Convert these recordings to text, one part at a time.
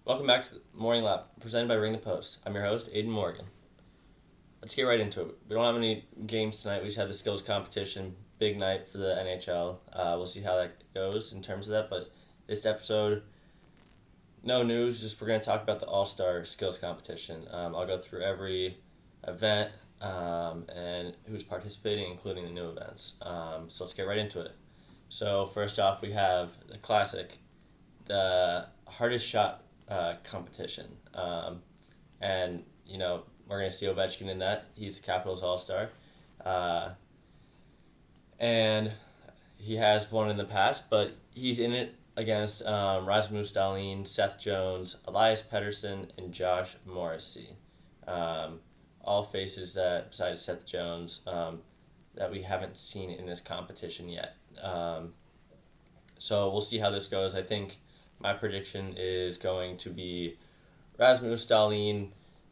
Welcome back to the Morning Lap, presented by Ring the Post. I'm your host, Aiden Morgan. Let's get right into it. We don't have any games tonight. We just had the skills competition. Big night for the NHL. We'll see how that goes in terms of that. But this episode, no news. Just we're going to talk about the All-Star Skills Competition. I'll go through every event and who's participating, including the new events. So let's get right into it. So first off, we have the classic, the hardest shot competition. And, we're going to see Ovechkin in that. He's the Capitals All-Star. And he has won in the past, but he's in it against Rasmus Dahlin, Seth Jones, Elias Pettersson, and Josh Morrissey. All faces that, besides Seth Jones, that we haven't seen in this competition yet. So we'll see how this goes. I think my prediction is going to be Rasmus Dahlin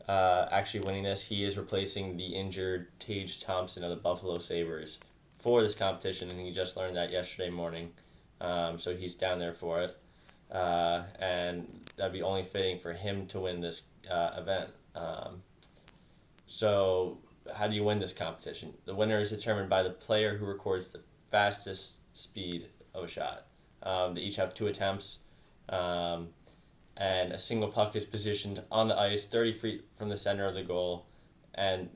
actually winning this. He is replacing the injured Tage Thompson of the Buffalo Sabres for this competition, and he just learned that yesterday morning. So he's down there for it. And that'd be only fitting for him to win this event. So how do you win this competition? The winner is determined by the player who records the fastest speed of a shot. They each have 2 attempts. And a single puck is positioned on the ice 30 feet from the center of the goal, and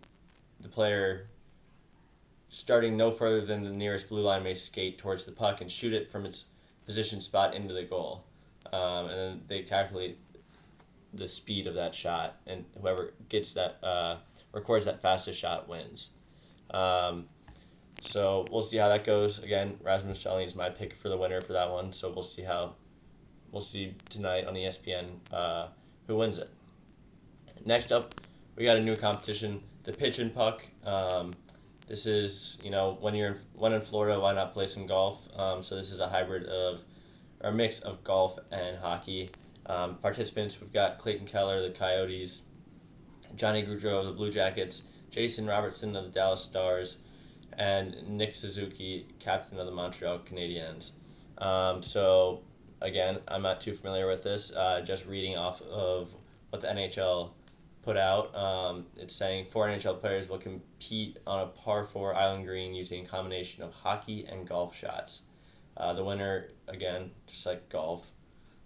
the player starting no further than the nearest blue line may skate towards the puck and shoot it from its position spot into the goal. And then they calculate the speed of that shot, and whoever gets that records that fastest shot wins. So we'll see how that goes. Again, Rasmus Dahlin is my pick for the winner for that one, so we'll see tonight on ESPN who wins it. Next up, we got a new competition, the pitch and puck. This is, when in Florida, why not play some golf? So this is a hybrid of, or a mix of golf and hockey. Participants, we've got Clayton Keller, the Coyotes, Johnny Gaudreau of the Blue Jackets, Jason Robertson of the Dallas Stars, and Nick Suzuki, captain of the Montreal Canadiens. So again, I'm not too familiar with this. Just reading off of what the NHL put out, it's saying 4 NHL players will compete on a par 4 island green using a combination of hockey and golf shots. The winner, again, just like golf,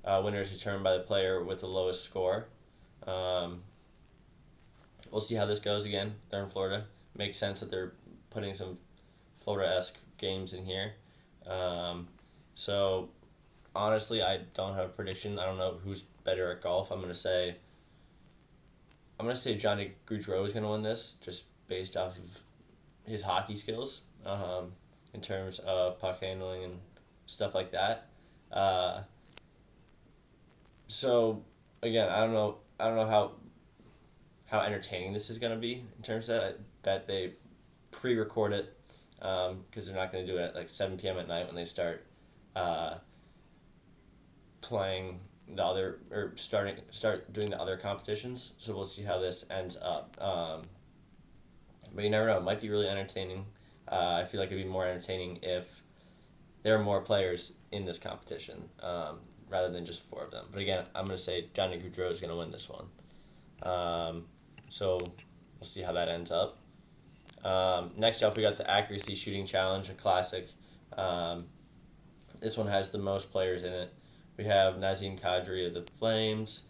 winner is determined by the player with the lowest score. We'll see how this goes again. They're in Florida. Makes sense that they're putting some Florida-esque games in here. So honestly, I don't have a prediction. I don't know who's better at golf. I'm gonna say Johnny Gaudreau is gonna win this, just based off of his hockey skills, in terms of puck handling and stuff like that. So again, I don't know how entertaining this is gonna be in terms of that. I bet they pre-record it, because they're not gonna do it at like 7 p.m. at night when they start playing the other, or start doing the other competitions. So we'll see how this ends up. But you never know, it might be really entertaining. I feel like it'd be more entertaining if there are more players in this competition, rather than just 4 of them. But again, I'm going to say Johnny Gaudreau is going to win this one. So we'll see how that ends up. Next up, we got the accuracy shooting challenge, a classic. This one has the most players in it. We have Nazem Kadri of the Flames,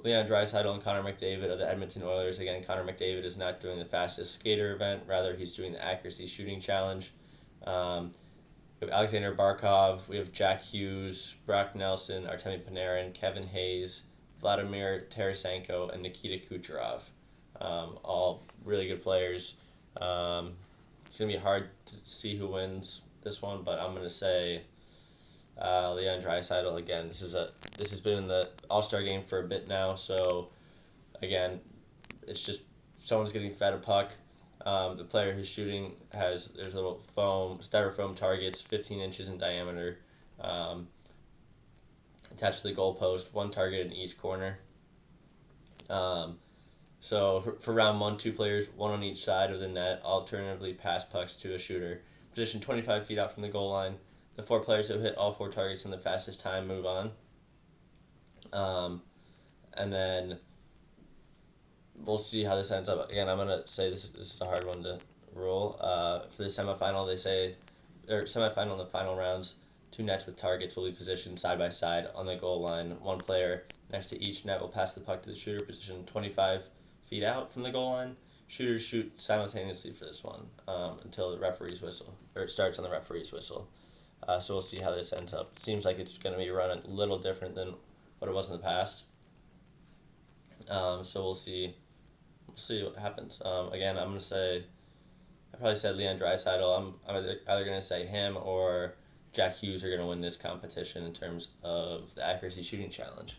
Leon Draisaitl and Connor McDavid of the Edmonton Oilers. Again, Connor McDavid is not doing the fastest skater event. Rather, he's doing the accuracy shooting challenge. We have Alexander Barkov. We have Jack Hughes, Brock Nelson, Artemi Panarin, Kevin Hayes, Vladimir Tarasenko, and Nikita Kucherov. All really good players. It's going to be hard to see who wins this one, but I'm going to say Leon Draisaitl again. This has been in the All-Star game for a bit now, so again, it's just someone's getting fed a puck. The player who's shooting there's little styrofoam targets, 15 inches in diameter, attached to the goalpost, 1 target in each corner. So for round 1, 2 players, 1 on each side of the net, alternatively pass pucks to a shooter, positioned 25 feet out from the goal line. The 4 players who hit all 4 targets in the fastest time move on. And then we'll see how this ends up. Again, I'm going to say this is a hard one to rule. For the semifinal, they say, or semifinal and the final rounds, 2 nets with targets will be positioned side by side on the goal line. One player next to each net will pass the puck to the shooter, positioned 25 feet out from the goal line. Shooters shoot simultaneously for this one until the referee's whistle, or it starts on the referee's whistle. So we'll see how this ends up. It seems like it's going to be run a little different than what it was in the past. So we'll see. We'll see what happens. Again, I'm going to say, I probably said Leon Draisaitl. I'm either going to say him or Jack Hughes are going to win this competition in terms of the accuracy shooting challenge.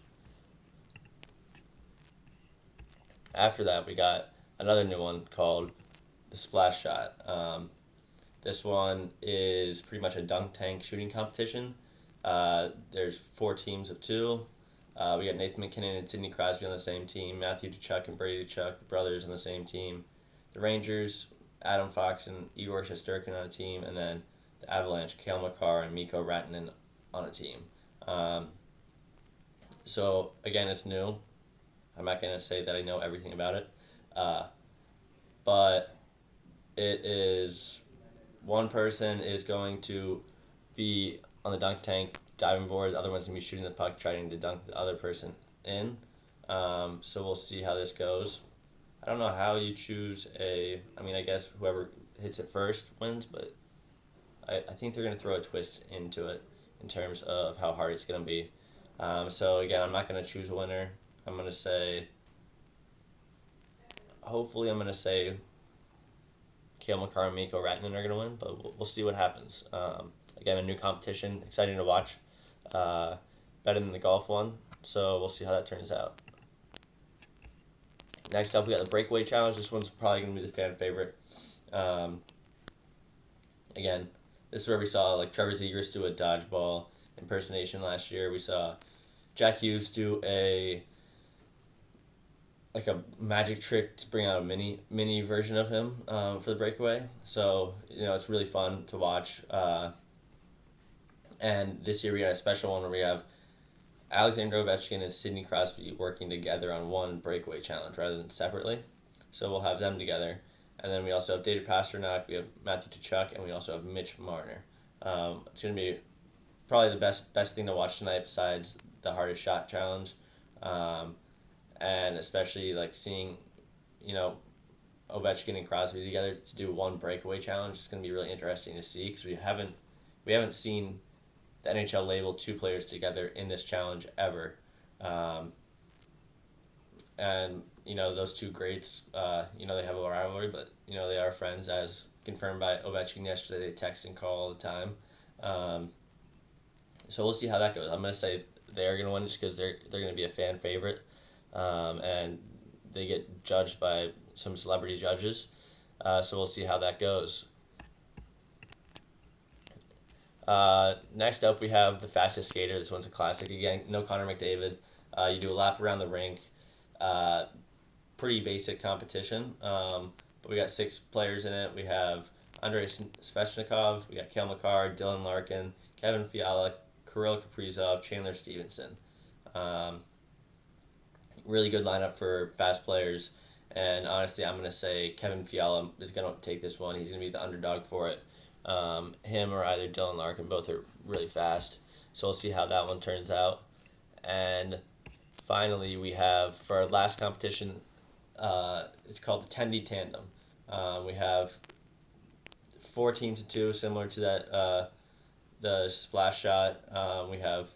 After that, we got another new one called the splash shot. This one is pretty much a dunk tank shooting competition. There's 4 teams of 2. We got Nathan McKinnon and Sidney Crosby on the same team, Matthew Tkachuk and Brady Tkachuk, the brothers, on the same team. The Rangers, Adam Fox and Igor Shesterkin on a team, and then the Avalanche, Cale Makar and Mikko Rantanen on a team. So, again, it's new. I'm not going to say that I know everything about it. But it is, one person is going to be on the dunk tank diving board, the other one's going to be shooting the puck, trying to dunk the other person in. So we'll see how this goes. I don't know how you choose I guess whoever hits it first wins, but I think they're going to throw a twist into it in terms of how hard it's going to be. So again, I'm not going to choose a winner. I'm going to say, hopefully I'm going to say Cale Makar and Mikko Rantanen are going to win, but we'll see what happens. Again, a new competition, exciting to watch. Better than the golf one, so we'll see how that turns out. Next up, we got the breakaway challenge. This one's probably going to be the fan favorite. Again, this is where we saw like Trevor Zegras do a dodgeball impersonation last year. We saw Jack Hughes do a magic trick to bring out a mini version of him for the breakaway. So it's really fun to watch. And this year we got a special one where we have Alexander Ovechkin and Sidney Crosby working together on one breakaway challenge rather than separately. So we'll have them together. And then we also have David Pastrnak, we have Matthew Tkachuk, and we also have Mitch Marner. It's going to be probably the best thing to watch tonight besides the hardest shot challenge. And especially like seeing, Ovechkin and Crosby together to do one breakaway challenge. It's going to be really interesting to see because we haven't seen the NHL label 2 players together in this challenge ever. And those 2 greats, they have a rivalry, but they are friends, as confirmed by Ovechkin yesterday. They text and call all the time. So we'll see how that goes. I'm going to say they're going to win just because they're going to be a fan favorite. And they get judged by some celebrity judges. So we'll see how that goes. Next up, we have the fastest skater. This one's a classic. Again, no Connor McDavid. You do a lap around the rink. Pretty basic competition. But we got 6 players in it. We have Andrei Svechnikov. We got Cale Makar, Dylan Larkin, Kevin Fiala, Kirill Kaprizov, Chandler Stevenson. Really good lineup for fast players. And honestly, I'm going to say Kevin Fiala is going to take this one. He's going to be the underdog for it. Him or either Dylan Larkin, both are really fast. So we'll see how that one turns out. And finally, we have, for our last competition, it's called the Tendy Tandem. We have 4 teams of 2, similar to that, the splash shot. We have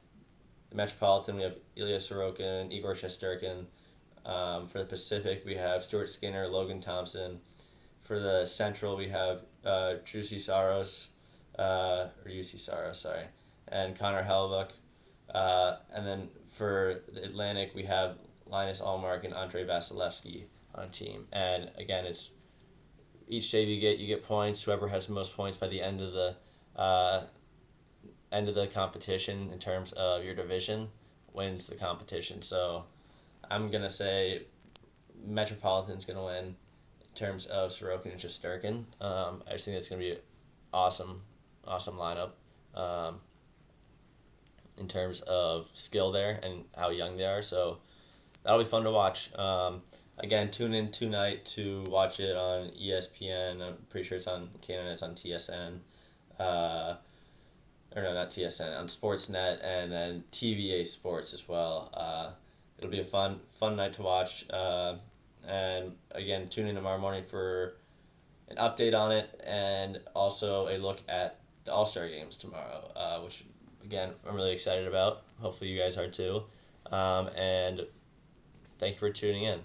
the Metropolitan, we have Ilya Sorokin, Igor Shesterkin. For the Pacific, we have Stuart Skinner, Logan Thompson. For the Central, we have UC Saros, and Connor Hellebuck. And then for the Atlantic, we have Linus Allmark and Andrei Vasilevsky on team. And again, it's each save you get points. Whoever has the most points by the end of the competition in terms of your division wins the competition. So I'm gonna say Metropolitan's gonna win in terms of Sorokin and Shesterkin. I just think it's gonna be an awesome lineup. In terms of skill there and how young they are. So that'll be fun to watch. Again, tune in tonight to watch it on ESPN. I'm pretty sure it's on Canada. It's on TSN. Or no, not TSN, on Sportsnet, and then TVA Sports as well. It'll be a fun night to watch. And again, tune in tomorrow morning for an update on it, and also a look at the All-Star games tomorrow, which, again, I'm really excited about. Hopefully you guys are too. And thank you for tuning in.